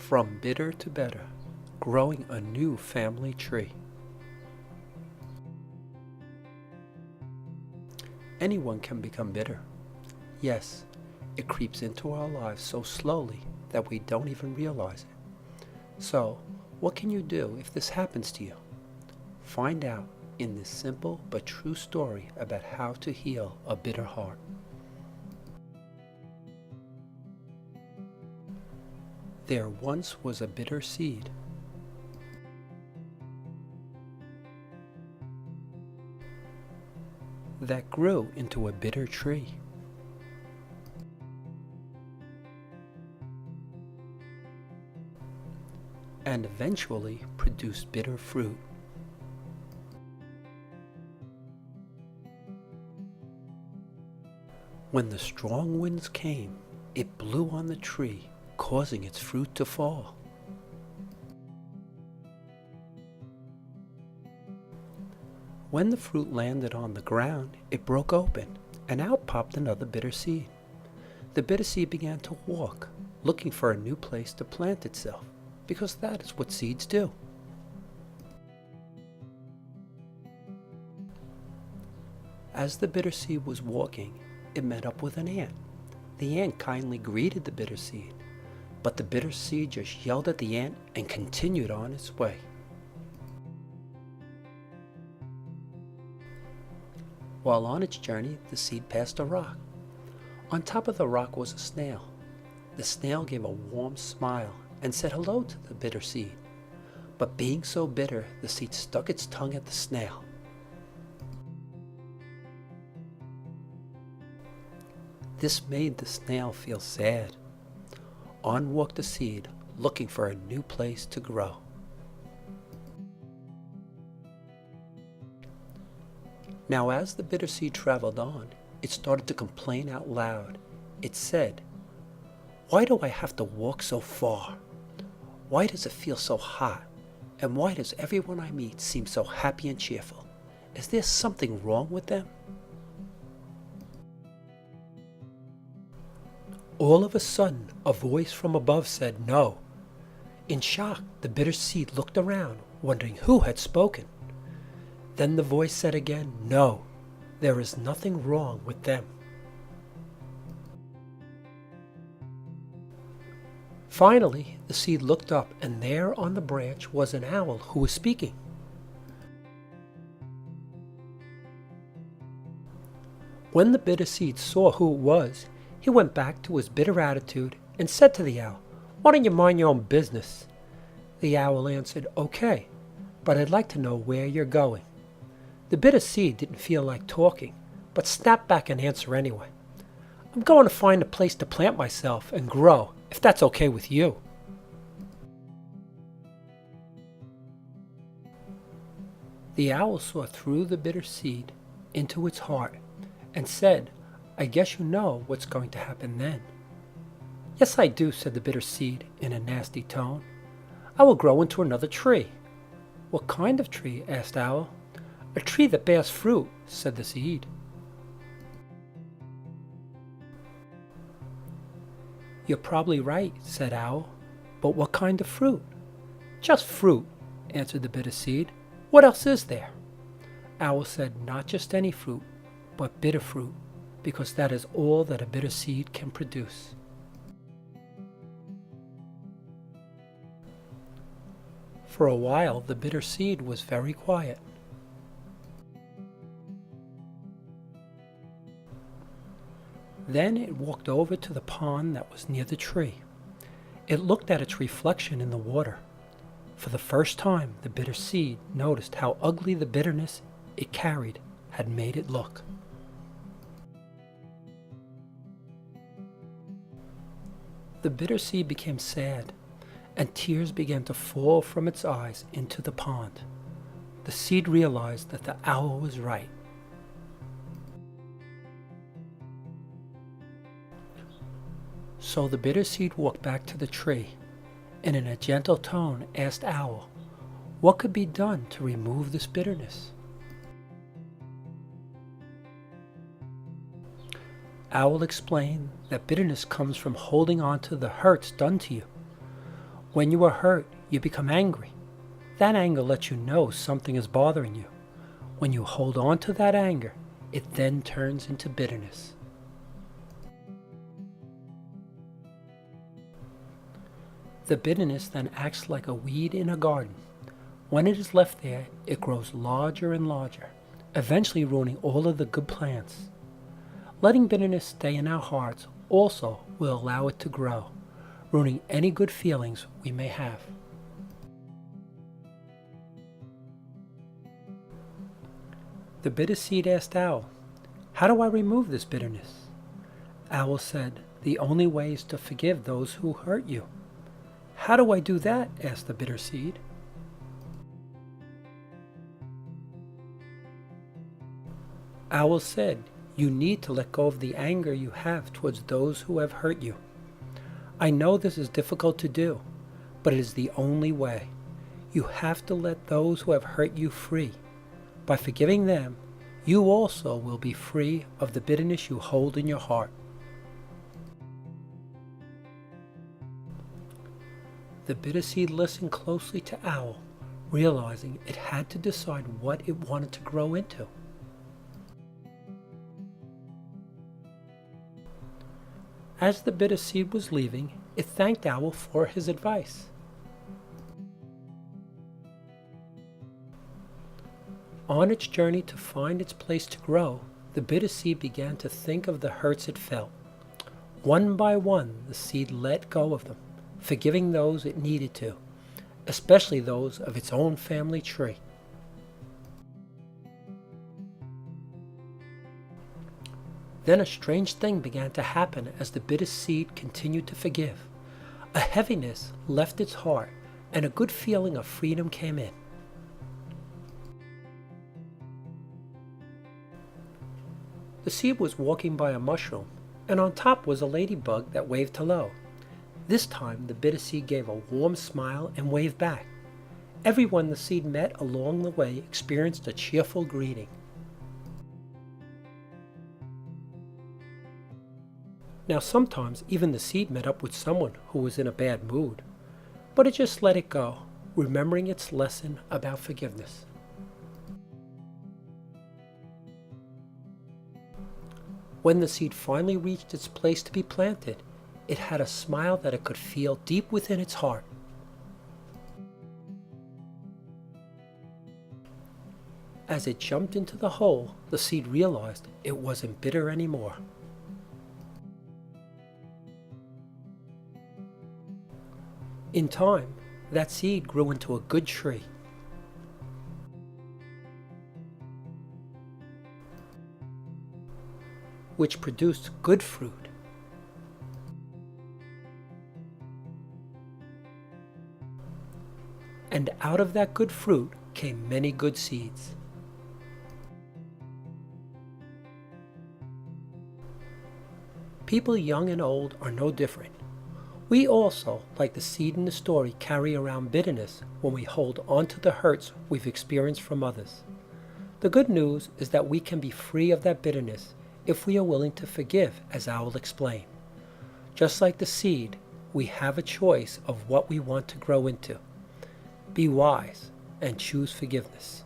From bitter to better, growing a new family tree. Anyone can become bitter. Yes, it creeps into our lives so slowly that we don't even realize it. So, what can you do if this happens to you? Find out in this simple but true story about how to heal a bitter heart. There once was a bitter seed. That grew into a bitter tree. And eventually produced bitter fruit. When the strong winds came, it blew on the tree, causing its fruit to fall. When the fruit landed on the ground, it broke open, and out popped another bitter seed. The bitter seed began to walk, looking for a new place to plant itself, because that is what seeds do. As the bitter seed was walking, it met up with an ant. The ant kindly greeted the bitter seed, but the bitter seed just yelled at the ant and continued on its way. While on its journey, the seed passed a rock. On top of the rock was a snail. The snail gave a warm smile and said hello to the bitter seed. But being so bitter, the seed stuck its tongue at the snail. This made the snail feel sad. On walked the seed, looking for a new place to grow. Now as the bitter seed traveled on, it started to complain out loud. It said, "Why do I have to walk so far? Why does it feel so hot? And why does everyone I meet seem so happy and cheerful? Is there something wrong with them?" All of a sudden, a voice from above said no. In shock, the bitter seed looked around, wondering who had spoken. Then the voice said again, "No, there is nothing wrong with them." Finally, the seed looked up, and there on the branch was an owl who was speaking. When the bitter seed saw who it was, he went back to his bitter attitude and said to the owl, "Why don't you mind your own business?" The owl answered, "Okay, but I'd like to know where you're going." The bitter seed didn't feel like talking, but snapped back an answer anyway. "I'm going to find a place to plant myself and grow, if that's okay with you." The owl saw through the bitter seed into its heart and said, "I guess you know what's going to happen then." "Yes, I do," said the bitter seed in a nasty tone. "I will grow into another tree." "What kind of tree?" asked Owl. "A tree that bears fruit," said the seed. "You're probably right," said Owl. "But what kind of fruit?" "Just fruit," answered the bitter seed. "What else is there?" Owl said, "Not just any fruit, but bitter fruit, because that is all that a bitter seed can produce." For a while, the bitter seed was very quiet. Then it walked over to the pond that was near the tree. It looked at its reflection in the water. For the first time, the bitter seed noticed how ugly the bitterness it carried had made it look. The bitter seed became sad, and tears began to fall from its eyes into the pond. The seed realized that the owl was right. So the bitter seed walked back to the tree, and in a gentle tone asked Owl, what could be done to remove this bitterness? Owl explained that bitterness comes from holding on to the hurts done to you. When you are hurt, you become angry. That anger lets you know something is bothering you. When you hold on to that anger, it then turns into bitterness. The bitterness then acts like a weed in a garden. When it is left there, it grows larger and larger, eventually ruining all of the good plants. Letting bitterness stay in our hearts also will allow it to grow, ruining any good feelings we may have. The bitter seed asked Owl, "How do I remove this bitterness?" Owl said, "The only way is to forgive those who hurt you." "How do I do that?" asked the bitter seed. Owl said, "You need to let go of the anger you have towards those who have hurt you. I know this is difficult to do, but it is the only way. You have to let those who have hurt you free. By forgiving them, you also will be free of the bitterness you hold in your heart." The bitter seed listened closely to Owl, realizing it had to decide what it wanted to grow into. As the bitter seed was leaving, it thanked Owl for his advice. On its journey to find its place to grow, the bitter seed began to think of the hurts it felt. One by one, the seed let go of them, forgiving those it needed to, especially those of its own family tree. Then a strange thing began to happen as the bitter seed continued to forgive. A heaviness left its heart, and a good feeling of freedom came in. The seed was walking by a mushroom, and on top was a ladybug that waved hello. This time the bitter seed gave a warm smile and waved back. Everyone the seed met along the way experienced a cheerful greeting. Now sometimes even the seed met up with someone who was in a bad mood, but it just let it go, remembering its lesson about forgiveness. When the seed finally reached its place to be planted, it had a smile that it could feel deep within its heart. As it jumped into the hole, the seed realized it wasn't bitter anymore. In time, that seed grew into a good tree. Which produced good fruit. And out of that good fruit came many good seeds. People young and old are no different. We also, like the seed in the story, carry around bitterness when we hold on to the hurts we've experienced from others. The good news is that we can be free of that bitterness if we are willing to forgive, as I will explain. Just like the seed, we have a choice of what we want to grow into. Be wise and choose forgiveness.